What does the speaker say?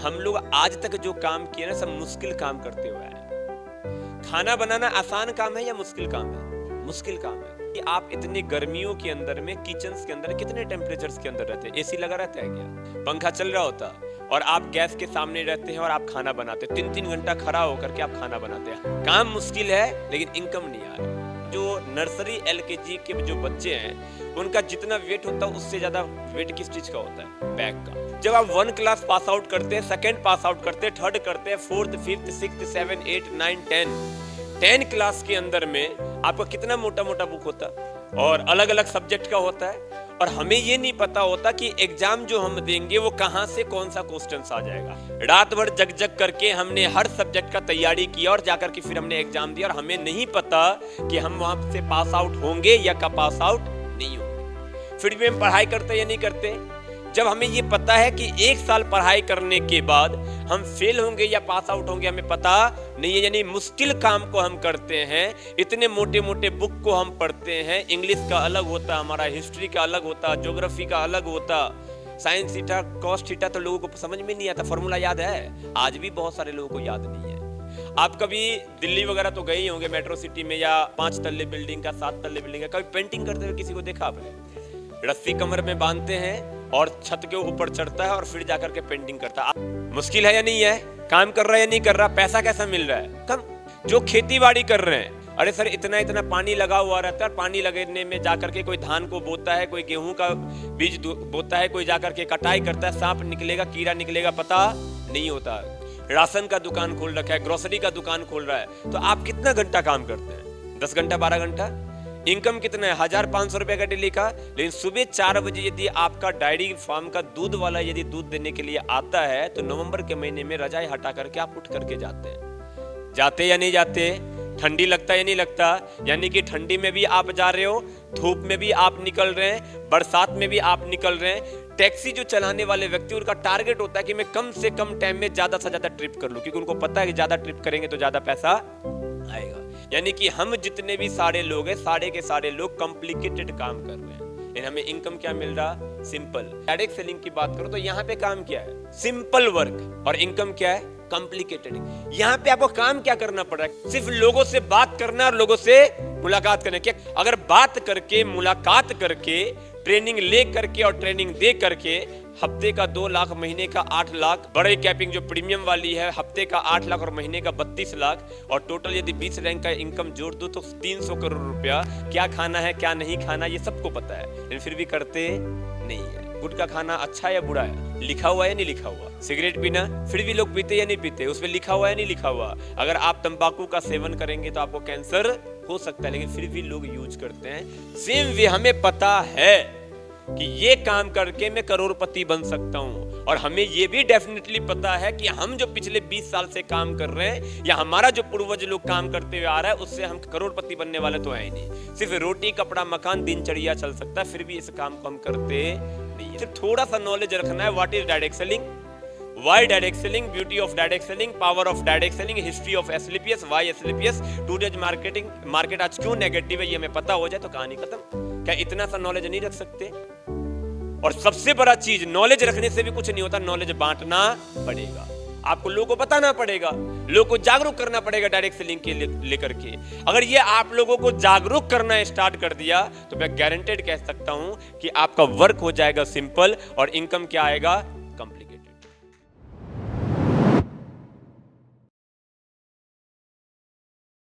हम लोग आज तक जो काम किए ना सब मुश्किल काम करते हुए आए। खाना बनाना आसान काम है या मुश्किल काम है? मुश्किल काम है। कि आप इतनी गर्मियों के अंदर में किचन्स के अंदर कितने टेम्परेचर्स के अंदर रहते हैं? एसी लगा रहता है क्या? पंखा चल रहा होता और आप गैस के सामने रहते हैं और आप खाना बनाते हैं। 3-3 घंटा खड़ा होकर के आप खाना बनाते हैं। काम मुश्किल है लेकिन इनकम नहीं आ रही। जो नर्सरी LKG के जो बच्चे हैं उनका जितना वेट होता है उससे ज्यादा वेट किस चीज का होता है? बैग का। जब आप 1 क्लास पास आउट करते हैं, 2nd पास आउट करते हैं, 3rd करते हैं, 4th 5th 6th 7 8 9 10 क्लास के अंदर में आपका कितना मोटा मोटा बुक होता और अलग अलग सब्जेक्ट का होता है। और हमें ये नहीं पता होता कि एग्जाम जो हम देंगे वो कहां से कौन सा क्वेश्चन आ जाएगा। रात भर जग जग करके हमने हर सब्जेक्ट का तैयारी किया और जाकर के फिर हमने एग्जाम दिया और हमें नहीं पता कि हम वहां से पास आउट होंगे या का पास आउट नहीं होंगे। फिर भी हम पढ़ाई करते या नहीं करते? जब हमें ये पता है कि 1 साल पढ़ाई करने के बाद हम फेल होंगे या पास आउट होंगे हमें पता नहीं है, यानी मुश्किल काम को हम करते हैं। इतने मोटे मोटे बुक को हम पढ़ते हैं। इंग्लिश का अलग होता, हमारा हिस्ट्री का अलग होता, ज्योग्राफी का अलग होता, साइंस थीटा कॉस थीटा तो लोगों को समझ में नहीं आता। फॉर्मूला याद है? आज भी बहुत सारे लोगों को याद नहीं है। आप कभी दिल्ली वगैरह तो गए ही होंगे मेट्रो सिटी में, या 5 तल्ले बिल्डिंग का 7 तल्ले बिल्डिंग का कभी पेंटिंग करते हुए किसी को देखा आपने? रस्सी कमर में बांधते हैं और छत के ऊपर चढ़ता है और फिर जाकर के पेंटिंग करता है। मुश्किल है या नहीं है? काम कर रहा है या नहीं कर रहा? पैसा कैसा मिल रहा है? कम। जो खेती बाड़ी कर रहे हैं, अरे सर इतना इतना पानी लगा हुआ रहता है, पानी लगने में जाकर के कोई धान को बोता है, कोई गेहूं का बीज बोता है, कोई जाकर के कटाई करता है, सांप निकलेगा कीड़ा निकलेगा पता नहीं होता। राशन का दुकान खोल रखा है, ग्रोसरी का दुकान खोल रहा है, तो आप कितना घंटा काम करते हैं? 10 घंटा 12 घंटा? इनकम कितना है? 1500 रुपए का डेली का। लेकिन सुबह 4 बजे यदि आपका डायरी फार्म का दूध वाला यदि दूध देने के लिए आता है तो नवंबर के महीने में रजाई हटा करके आप उठ करके जाते या नहीं जाते? ठंडी लगता है या नहीं लगता? यानी कि ठंडी में भी आप जा रहे हो, धूप में भी आप निकल रहे हैं, बरसात में भी आप निकल रहे हैं। टैक्सी जो चलाने वाले व्यक्ति उनका टारगेट होता है कि मैं कम से कम टाइम में ज्यादा से ज्यादा ट्रिप कर लूं, क्योंकि उनको पता है कि ज्यादा ट्रिप करेंगे तो ज्यादा पैसा आएगा। यानी कि हम जितने भी सारे लोग हैं, सारे के सारे लोग कॉम्प्लिकेटेड काम कर रहे हैं, लेकिन हमें इनकम क्या मिल रहा? सिंपल। डायरेक्ट सेलिंग की बात करो तो यहाँ पे काम क्या है? Simple work. और इनकम क्या है? कॉम्प्लिकेटेड। यहाँ पे आपको काम क्या करना पड़ रहा है? सिर्फ लोगों से बात करना और लोगों से मुलाकात करना। क्या अगर बात करके, मुलाकात करके, ट्रेनिंग ले करके और ट्रेनिंग दे करके हफ्ते का 2 लाख, महीने का 8 लाख, बड़े कैपिंग जो प्रीमियम वाली है हफ्ते का 8 लाख और महीने का 32 लाख, और टोटल यदि 20 रैंक का इनकम जोड़ दो तो 300 करोड़ रुपया। क्या खाना है क्या नहीं खाना ये सबको पता है, लेकिन फिर भी करते नहीं है। गुटखा खाना अच्छा या बुरा है? लिखा हुआ है या नहीं लिखा हुआ? सिगरेट पीना फिर भी लोग पीते या नहीं पीते? उसमें लिखा हुआ है नहीं लिखा हुआ? अगर आप तंबाकू का सेवन करेंगे तो आपको कैंसर हो सकता है, लेकिन फिर भी लोग यूज करते हैं। सेम वे हमें पता है कि ये काम करके मैं करोड़पति बन सकता हूं, और हमें ये भी डेफिनेटली पता है कि हम जो पिछले 20 साल से काम कर रहे हैं या हमारा जो पूर्वज लोग काम करते हुए आ रहा है उससे हम करोड़पति बनने वाले तो है ही नहीं। सिर्फ रोटी कपड़ा मकान दिनचर्या चल सकता है, फिर भी इस काम को हम करते नहीं है। सिर्फ थोड़ा सा नॉलेज रखना है। What is direct selling, why direct selling, beauty of direct selling, power of direct selling, history of एसलीपीएस, व्हाई एसलीपीएस, टुडेज मार्केट आज क्यों नेगेटिव है, ये हमें पता हो जाए तो कहानी खत्म। क्या इतना सा नॉलेज नहीं रख सकते? और सबसे बड़ा चीज, नॉलेज रखने से भी कुछ नहीं होता, नॉलेज बांटना पड़ेगा। आपको लोगों को बताना पड़ेगा, लोगों को जागरूक करना पड़ेगा डायरेक्ट सेलिंग के लेकर के। अगर ये आप लोगों को जागरूक करना स्टार्ट कर दिया तो मैं गारंटेड कह सकता हूं कि आपका वर्क हो जाएगा सिंपल और इनकम क्या आएगा?